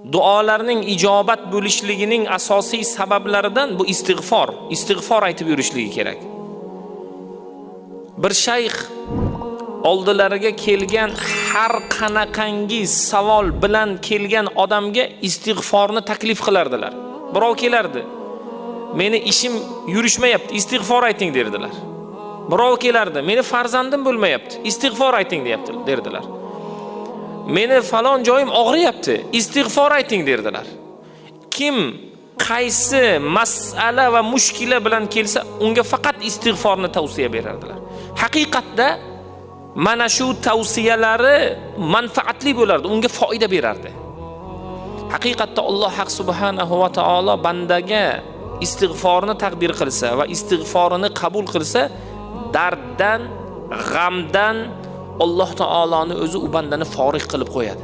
duolarning ijobat bo'lishligining asosiy sabablaridan bu istig'for aytib yurishligi kerak. Bir shayx oldilariga kelgan har qanaqangi savol bilan kelgan odamga istig'forni taklif qilardilar. Birov kelardi, meni ishim yurishmayapti, istig'for ayting derdilar. Birov kelardi, meni farzandim bo'lmayapti, istig'for ayting derdilar. Meni falon joyim og'riyapti, istig'for ayting derdilar. Kim qaysi masala va mushkila bilan kelsa, unga faqat istig'forni tavsiya berardilar. Haqiqatda mana shu tavsiyalari manfaatli bo'lardi, unga foyda berardi. Haqiqatda Alloh subhanahu va taolo bandaga istig'forni taqdir qilsa va istig'forini qabul qilsa, darddan, g'amdan Alloh taoloning o'zi u bandani forig' qilib qo'yadi.